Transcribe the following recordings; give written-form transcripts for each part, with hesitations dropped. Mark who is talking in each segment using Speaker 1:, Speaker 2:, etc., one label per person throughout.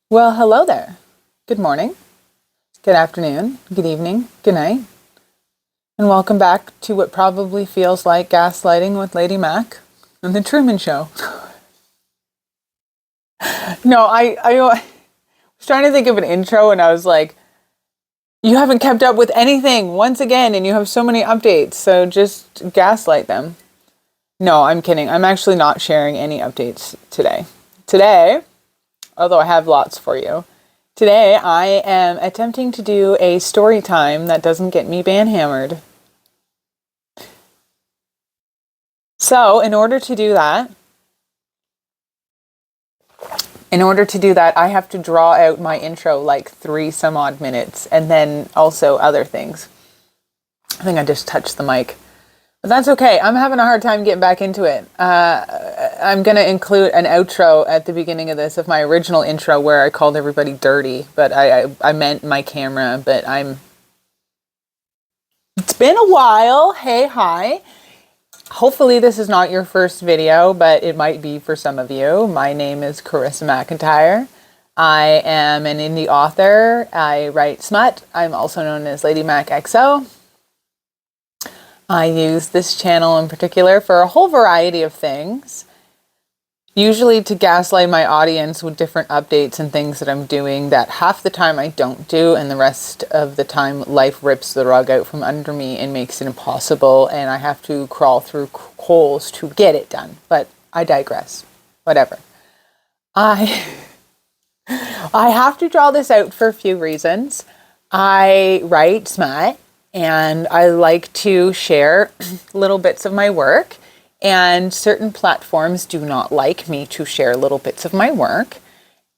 Speaker 1: Well, hello there. Good morning, good afternoon, good evening, good night, and welcome back to what probably feels like gaslighting with Lady Mac and the Truman Show. No, I was trying to think of an intro and I was like, you haven't kept up with anything once again and you have so many updates, so just gaslight them. No, I'm kidding. I'm actually not sharing any updates today. Today, although I have lots for you, today I am attempting to do a story time that doesn't get me banhammered. So, I have to draw out my intro like 3 some odd minutes and then also other things. I think I just touched the mic. But that's okay. I'm having a hard time getting back into it. I'm going to include an outro at the beginning of this of my original intro where I called everybody dirty, but I meant my camera, but it's been a while. Hey, hi. Hopefully this is not your first video, but it might be for some of you. My name is Carissa McIntyre. I am an indie author. I write smut. I'm also known as Lady Mac XO. I use this channel in particular for a whole variety of things. Usually to gaslight my audience with different updates and things that I'm doing that half the time I don't do, and the rest of the time life rips the rug out from under me and makes it impossible, and I have to crawl through holes to get it done. But I digress. Whatever. I have to draw this out for a few reasons. I write smut, and I like to share little bits of my work. And certain platforms do not like me to share little bits of my work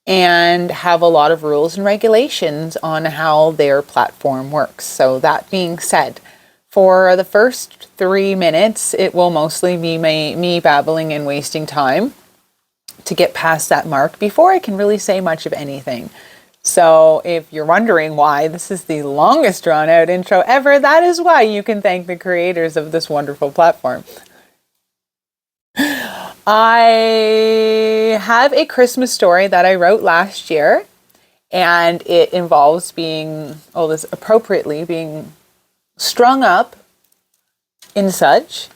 Speaker 1: and have a lot of rules and regulations on how their platform works. So that being said, for the first 3 minutes, it will mostly be me babbling and wasting time to get past that mark before I can really say much of anything. So if you're wondering why this is the longest drawn out intro ever, that is why you can thank the creators of this wonderful platform. I have a Christmas story that I wrote last year, and it involves being strung up in such.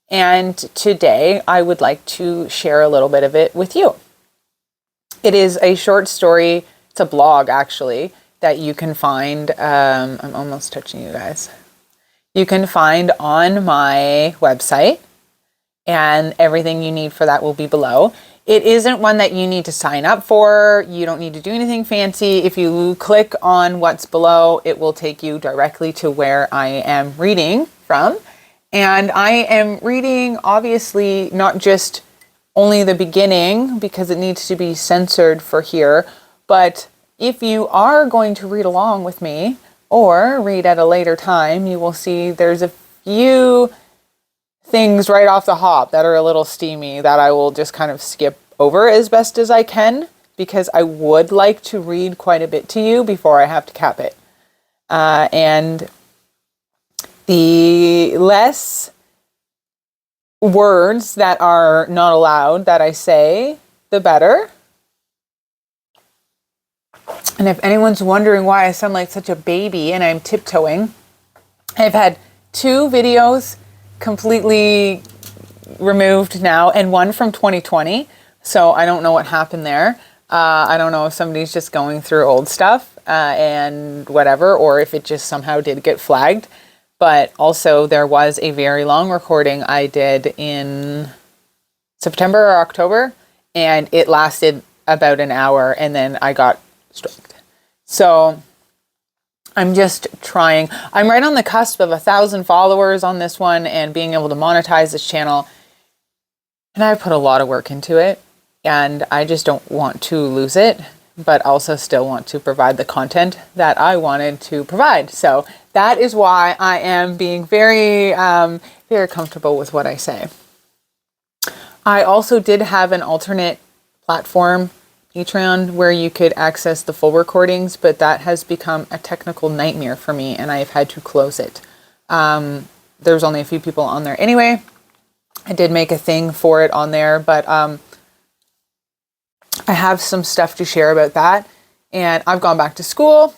Speaker 1: And today I would like to share a little bit of it with you. It is a short story. It's a blog, actually, that you can find. I'm almost touching you guys. You can find on my website. And everything you need for that will be below. It isn't one that you need to sign up for. You don't need to do anything fancy. If you click on what's below, it will take you directly to where I am reading from. And I am reading, obviously, not just only the beginning, because it needs to be censored for here, but if you are going to read along with me or read at a later time, you will see there's a few things right off the hop that are a little steamy that I will just kind of skip over as best as I can, because I would like to read quite a bit to you before I have to cap it. And the less words that are not allowed that I say, the better. And if anyone's wondering why I sound like such a baby and I'm tiptoeing, I've had 2 videos completely removed now, and one from 2020. So I don't know what happened there. I don't know if somebody's just going through old stuff and whatever, or if it just somehow did get flagged. But also there was a very long recording I did in September or October, and it lasted about an hour, and then I got striked. So I'm just trying. I'm right on the cusp of 1,000 followers on this one and being able to monetize this channel. And I put a lot of work into it, and I just don't want to lose it, but also still want to provide the content that I wanted to provide. So that is why I am being very, very comfortable with what I say. I also did have an alternate platform, Patreon, where you could access the full recordings, but that has become a technical nightmare for me, and I've had to close it. There's only a few people on there anyway. I did make a thing for it on there, but I have some stuff to share about that. And I've gone back to school.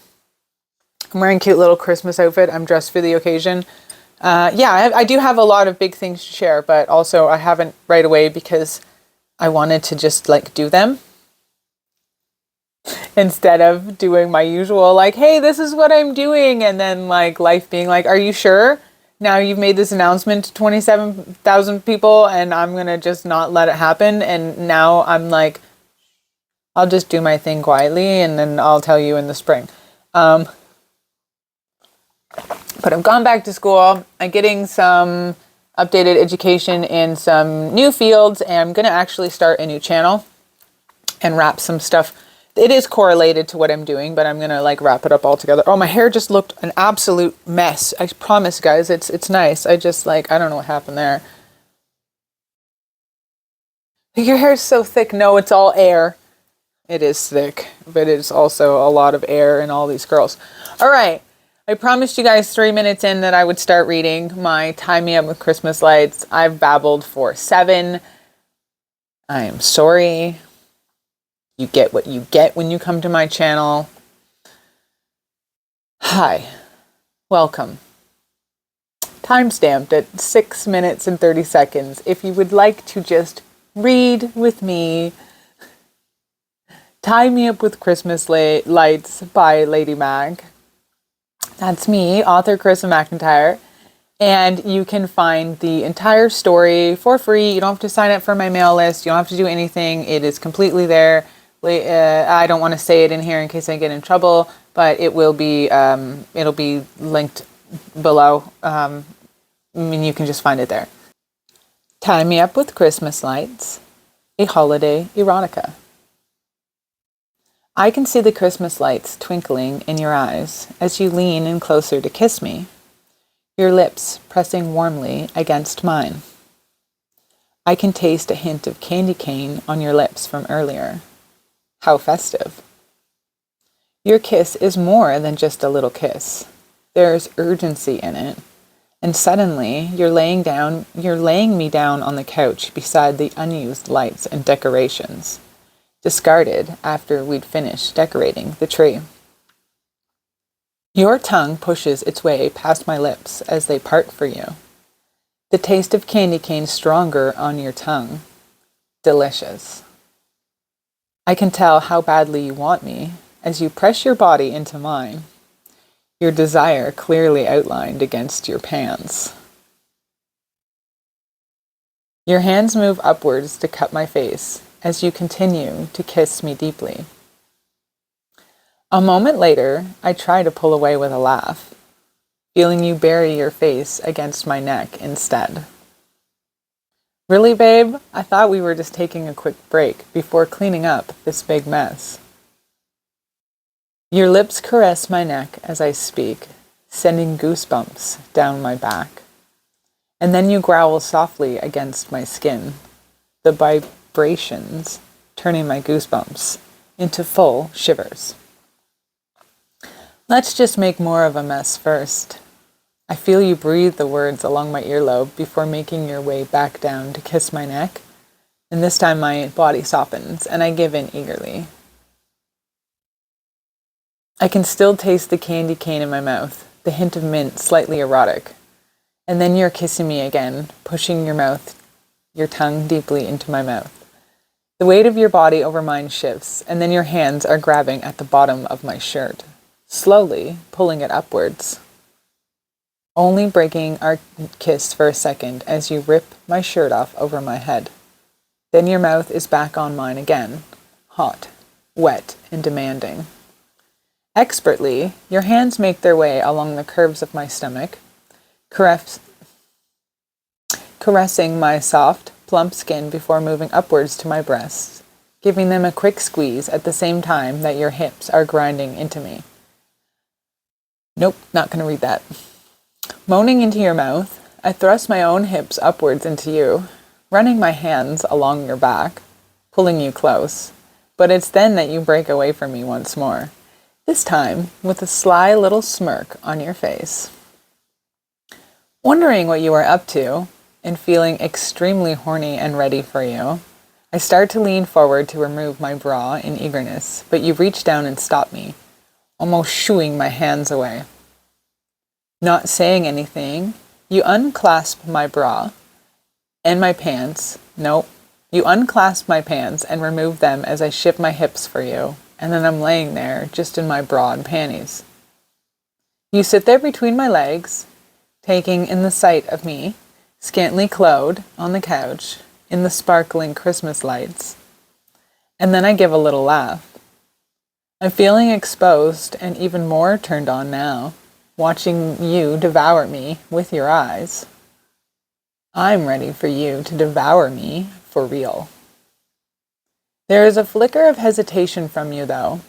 Speaker 1: I'm wearing a cute little Christmas outfit. I'm dressed for the occasion. I do have a lot of big things to share, but also I haven't right away because I wanted to just like do them instead of doing my usual like, hey, this is what I'm doing. And then like life being like, are you sure? Now you've made this announcement to 27,000 people and I'm going to just not let it happen. And now I'm like, I'll just do my thing quietly and then I'll tell you in the spring. But I've gone back to school. I'm getting some updated education in some new fields, and I'm going to actually start a new channel and wrap some stuff. It is correlated to what I'm doing, but I'm going to like wrap it up all together. Oh, my hair just looked an absolute mess. I promise, guys, it's nice. I just like, I don't know what happened there. Your hair's so thick. No, it's all air. It is thick, but it's also a lot of air in all these curls. All right. I promised you guys 3 minutes in that I would start reading my Tie Me Up with Christmas Lights. I've babbled for 7. I am sorry. You get what you get when you come to my channel. Hi. Welcome. Timestamped at 6 minutes and 30 seconds. If you would like to just read with me Tie Me Up with Christmas Lights by Lady Mag. That's me, author Carissa McIntyre, and you can find the entire story for free. You don't have to sign up for my mail list. You don't have to do anything. It is completely there. I don't want to say it in here in case I get in trouble, but it will be. It'll be linked below. I mean, you can just find it there. Tie Me Up with Christmas Lights, a holiday erotica. I can see the Christmas lights twinkling in your eyes as you lean in closer to kiss me, your lips pressing warmly against mine. I can taste a hint of candy cane on your lips from earlier. How festive. Your kiss is more than just a little kiss. There's urgency in it. And suddenly, you're laying me down on the couch beside the unused lights and decorations, discarded after we'd finished decorating the tree. Your tongue pushes its way past my lips as they part for you. The taste of candy cane stronger on your tongue. Delicious. I can tell how badly you want me as you press your body into mine, your desire clearly outlined against your pants. Your hands move upwards to cup my face as you continue to kiss me deeply. A moment later, I try to pull away with a laugh, feeling you bury your face against my neck instead. Really, babe? I thought we were just taking a quick break before cleaning up this big mess. Your lips caress my neck as I speak, sending goosebumps down my back. And then you growl softly against my skin, the vibrations turning my goosebumps into full shivers. Let's just make more of a mess first. I feel you breathe the words along my earlobe before making your way back down to kiss my neck, and this time my body softens and I give in eagerly. I can still taste the candy cane in my mouth, the hint of mint slightly erotic, and then you're kissing me again, pushing your tongue deeply into my mouth. The weight of your body over mine shifts, and then your hands are grabbing at the bottom of my shirt, slowly pulling it upwards, only breaking our kiss for a second as you rip my shirt off over my head. Then your mouth is back on mine again, hot, wet, and demanding. Expertly, your hands make their way along the curves of my stomach, caressing my soft, plump skin before moving upwards to my breasts, giving them a quick squeeze at the same time that your hips are grinding into me. Nope, not going to read that. Moaning into your mouth, I thrust my own hips upwards into you, running my hands along your back, pulling you close. But it's then that you break away from me once more, this time with a sly little smirk on your face. Wondering what you are up to, and feeling extremely horny and ready for you, I start to lean forward to remove my bra in eagerness, but you reach down and stop me, almost shooing my hands away. Not saying anything, you unclasp my bra and my pants. Nope. You unclasp my pants and remove them as I shift my hips for you, and then I'm laying there just in my bra and panties. You sit there between my legs, taking in the sight of me, scantily clothed on the couch in the sparkling Christmas lights. And then I give a little laugh. I'm feeling exposed and even more turned on now, watching you devour me with your eyes. I'm ready for you to devour me for real. There is a flicker of hesitation from you, though,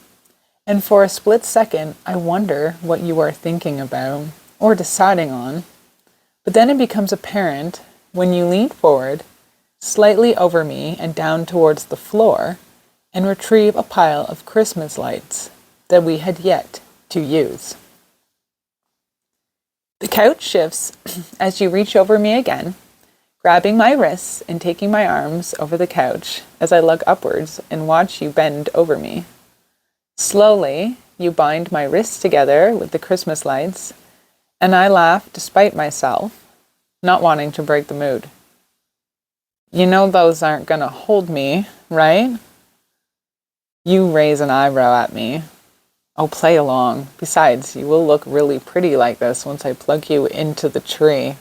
Speaker 1: and for a split second, I wonder what you are thinking about or deciding on. But then it becomes apparent when you lean forward, slightly over me and down towards the floor, and retrieve a pile of Christmas lights that we had yet to use. The couch shifts as you reach over me again, grabbing my wrists and taking my arms over the couch as I look upwards and watch you bend over me. Slowly, you bind my wrists together with the Christmas lights, and I laugh despite myself, not wanting to break the mood. You know those aren't gonna hold me, right? You raise an eyebrow at me. Oh, play along. Besides, you will look really pretty like this once I plug you into the tree.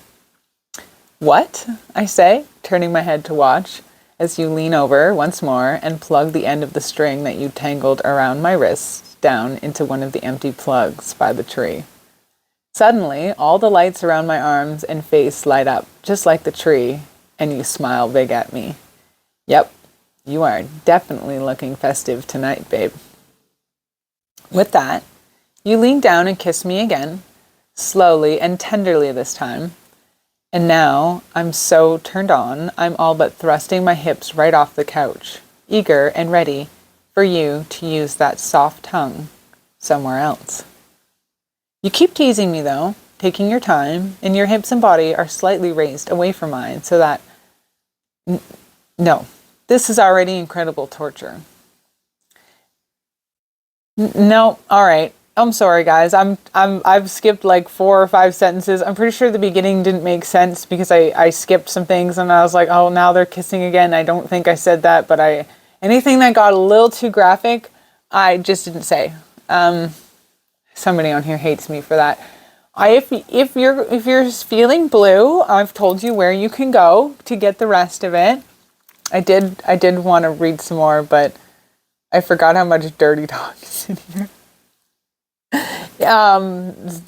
Speaker 1: What? I say, turning my head to watch, as you lean over once more and plug the end of the string that you tangled around my wrists down into one of the empty plugs by the tree. Suddenly, all the lights around my arms and face light up, just like the tree, and you smile big at me. Yep, you are definitely looking festive tonight, babe. With that, you lean down and kiss me again, slowly and tenderly this time. And now, I'm so turned on, I'm all but thrusting my hips right off the couch, eager and ready for you to use that soft tongue somewhere else. You keep teasing me though, taking your time, and your hips and body are slightly raised away from mine so that... No, this is already incredible torture. No, all right. I'm sorry, guys. I've skipped like 4 or 5 sentences. I'm pretty sure the beginning didn't make sense because I skipped some things and I was like, oh, now they're kissing again. I don't think I said that, but anything that got a little too graphic, I just didn't say. Somebody on here hates me for that. If you're feeling blue, I've told you where you can go to get the rest of it. I did want to read some more, but I forgot how much dirty talk is in here.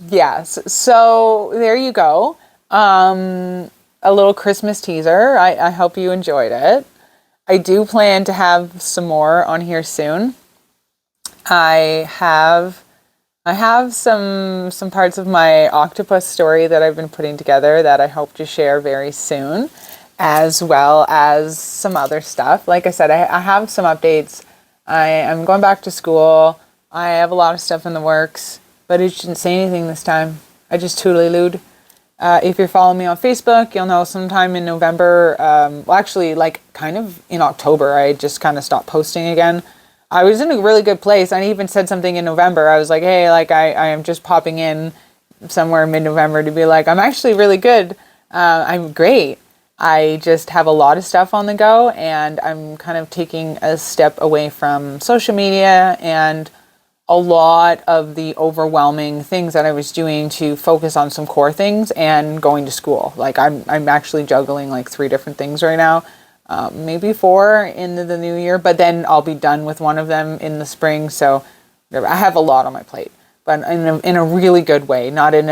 Speaker 1: Yes. So there you go. A little Christmas teaser. I hope you enjoyed it. I do plan to have some more on here soon. I have some parts of my octopus story that I've been putting together that I hope to share very soon, as well as some other stuff. Like I said, I have some updates. I am going back to school. I have a lot of stuff in the works, but I didn't say anything this time. I just toodly-looed. If you're following me on Facebook, you'll know sometime in November, like kind of in October, I just kind of stopped posting again. I was in a really good place. I even said something in November. I was like, hey, like I am just popping in somewhere mid-November to be like, I'm actually really good. I'm great. I just have a lot of stuff on the go, and I'm kind of taking a step away from social media and a lot of the overwhelming things that I was doing to focus on some core things and going to school. Like I'm actually juggling like 3 different things right now, maybe 4 in the new year, but then I'll be done with one of them in the spring. So I have a lot on my plate, but in a really good way, not in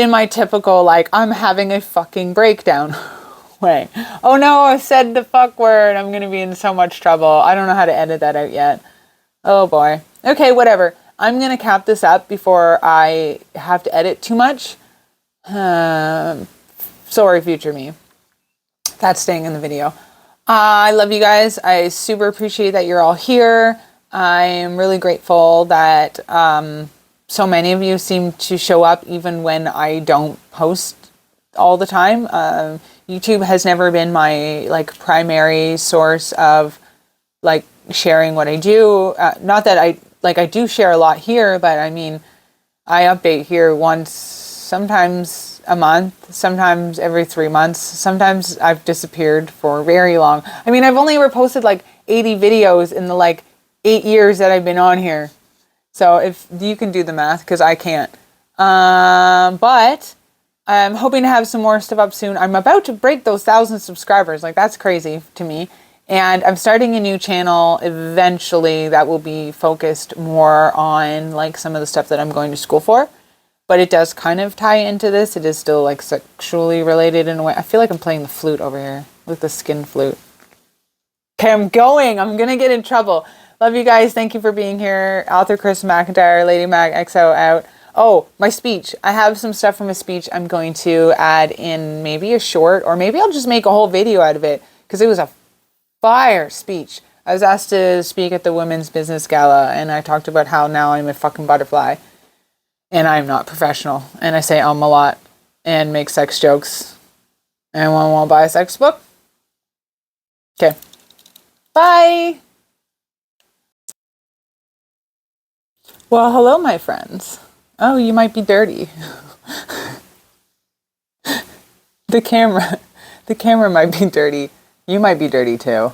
Speaker 1: my typical, like, I'm having a fucking breakdown way. Oh no, I said the fuck word. I'm going to be in so much trouble. I don't know how to edit that out yet. Oh boy. Okay, whatever. I'm going to cap this up before I have to edit too much. Sorry, future me. That's staying in the video. I love you guys. I super appreciate that you're all here. I am really grateful that so many of you seem to show up even when I don't post all the time. YouTube has never been my like primary source of like sharing what I do. Not that I do share a lot here, but I mean, I update here once, sometimes a month, sometimes every 3 months. Sometimes I've disappeared for very long. I mean, I've only ever posted like 80 videos in the like 8 years that I've been on here. So if you can do the math, because I can't. But I'm hoping to have some more stuff up soon. I'm about to break those 1,000 subscribers. Like, that's crazy to me. And I'm starting a new channel eventually that will be focused more on like some of the stuff that I'm going to school for. But it does kind of tie into this. It is still like sexually related in a way. I feel like I'm playing the flute over here, like the skin flute. Okay, I'm going to get in trouble. Love you guys. Thank you for being here. Author Chris McIntyre, Lady Mag XO out. Oh, my speech. I have some stuff from a speech I'm going to add in maybe a short, or maybe I'll just make a whole video out of it, because it was a fire speech. I was asked to speak at the Women's Business Gala, and I talked about how now I'm a fucking butterfly, and I'm not professional, and I say a lot, and make sex jokes. Anyone want to buy a sex book? Okay. Bye! Well, hello, my friends. Oh, you might be dirty. The camera might be dirty. You might be dirty too.